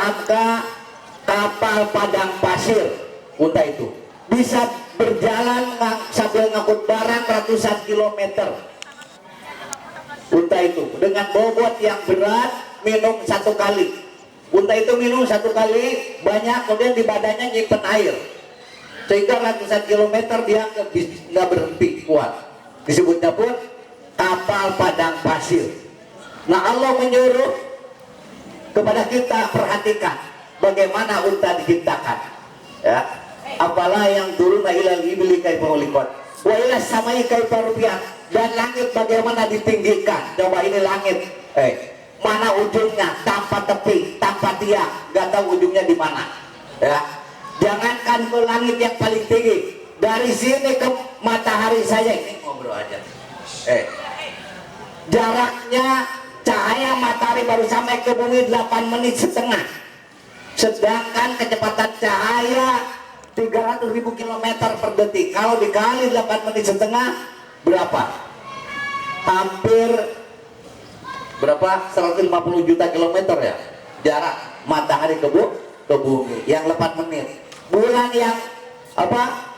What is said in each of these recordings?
hamka, kapal padang pasir. Unta itu bisa berjalan sambil ngangkut barang ratusan kilometer. Unta itu dengan bobot yang berat, minum satu kali. Unta itu minum satu kali banyak, kemudian di badannya nyimpen air, sehingga ratusan kilometer dia nggak berhenti, kuat. Disebutnya pun kapal padang pasir. Nah, Allah menyuruh kepada kita perhatikan bagaimana unta diciptakan, ya. Apalah yang turun ilal ibli kaifa khuliqat wa ila samai kaifa rufiat, dan langit bagaimana ditinggikan. Coba ini langit, mana ujungnya, tanpa tepi, tanpa tiang, nggak tahu ujungnya di mana, ya. Jangankan ke langit yang paling tinggi, dari sini ke matahari saja, ini ngobrol aja, jaraknya cahaya matahari baru sampai ke bumi 8 menit setengah, sedangkan kecepatan cahaya 300.000 km per detik. Kalau dikali 8 menit setengah berapa? Hampir berapa? 150 juta kilometer, ya, jarak matahari ke bumi yang 8 menit. Bulan yang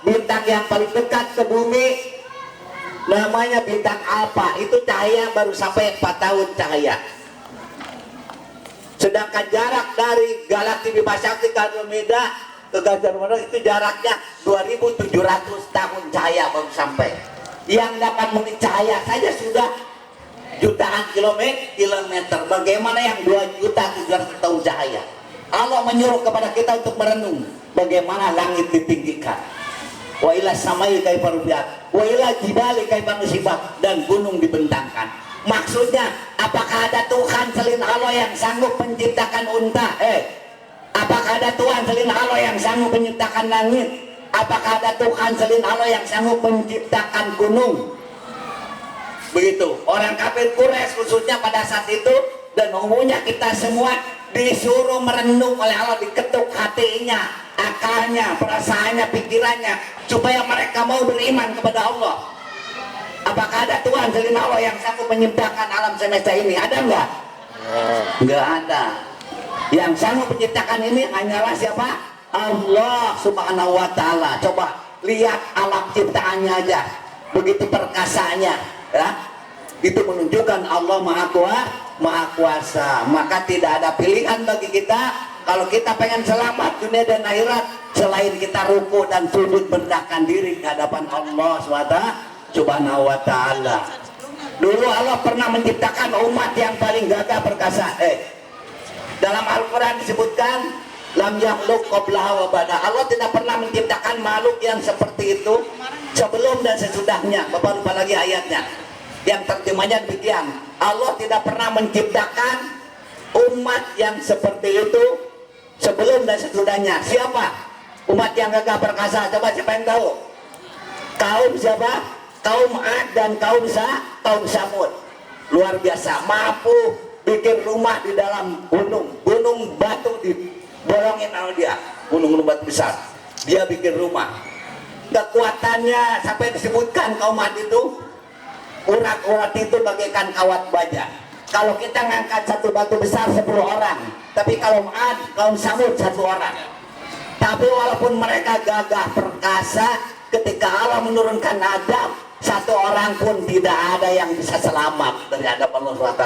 bintang yang paling dekat ke bumi namanya bintang Alpha, itu cahaya baru sampai 4 tahun cahaya. Sedangkan jarak dari galaksi Bima Sakti ke Andromeda ke Gajah Mada itu jaraknya 2.700 tahun cahaya baru sampai. Yang 8 menit cahaya saja sudah jutaan kilometer. Bagaimana yang 2.700 tahun cahaya? Allah menyuruh kepada kita untuk merenung bagaimana langit ditinggikan. Wa ila samai kaifa rufiat, wa ila jibali kaifa nusibat, dan gunung dibentangkan. Maksudnya, apakah ada Tuhan selain Allah yang sanggup menciptakan unta? Apakah ada Tuhan selain Allah yang sanggup menciptakan langit? Apakah ada Tuhan selain Allah yang sanggup menciptakan gunung? Begitu. Orang kafir Quraisy khususnya pada saat itu, dan umumnya kita semua disuruh merenung oleh Allah, diketuk hatinya, akalnya, perasaannya, pikirannya, supaya mereka mau beriman kepada Allah. Apakah ada Tuhan selain Allah yang sanggup menciptakan alam semesta ini? Ada enggak? Enggak ada. Yang sanggup menciptakan ini hanyalah siapa? Allah Subhanahu wa Ta'ala. Coba lihat alam ciptaannya aja, begitu perkasanya, ya. Itu menunjukkan Allah Maha Kuasa. Maka tidak ada pilihan bagi kita kalau kita pengen selamat dunia dan akhirat selain kita ruku dan sujud merendahkan diri di hadapan Allah Subhanahu wa Ta'ala. Dulu Allah pernah menciptakan umat yang paling gagah perkasa. Dalam Al-Quran disebutkan lam yakhluq qablaha wa ba'da. Allah tidak pernah menciptakan makhluk yang seperti itu sebelum dan sesudahnya. Bapak lupa lagi ayatnya. Yang terjemahnya demikian, Allah tidak pernah menciptakan umat yang seperti itu sebelum dan sesudahnya. Siapa umat yang gagah perkasa? Coba siapa yang tahu? Kaum siapa? Kaum Ad dan kaum Samud. Luar biasa, mampu bikin rumah di dalam gunung batu dibolongin sama dia, gunung batu besar, dia bikin rumah. Kekuatannya sampai disebutkan kaum Ad itu, urat-urat itu bagaikan kawat baja. Kalau kita ngangkat satu batu besar 10 orang, tapi kaum Ad, kaum Samud 1 orang. Tapi walaupun mereka gagah perkasa, ketika Allah menurunkan Adam, 1 orang pun tidak ada yang bisa selamat dari hadapan Allah SWT.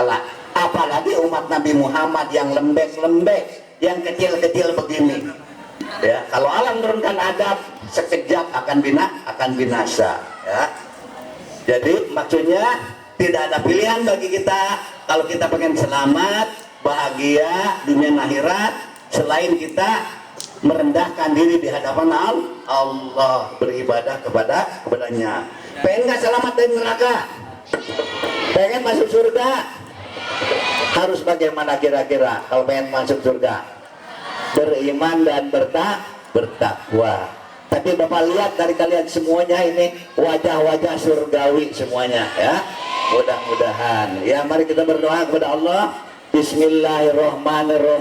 Apalagi umat Nabi Muhammad yang lembek-lembek, yang kecil-kecil begini, ya. Kalau Allah menurunkan Adam, sekejap akan binasa, ya. Jadi maksudnya tidak ada pilihan bagi kita kalau kita pengen selamat, bahagia dunia dan akhirat, selain kita merendahkan diri di hadapan Allah, beribadah kepadanya. Pengen gak selamat dari neraka? Pengen masuk surga? Harus bagaimana kira-kira kalau pengen masuk surga? Beriman dan bertakwa. Tapi Bapak lihat dari kalian semuanya ini wajah-wajah surgawi semuanya, ya. Mudah-mudahan. Ya, mari kita berdoa kepada Allah. Bismillahirrahmanirrahim.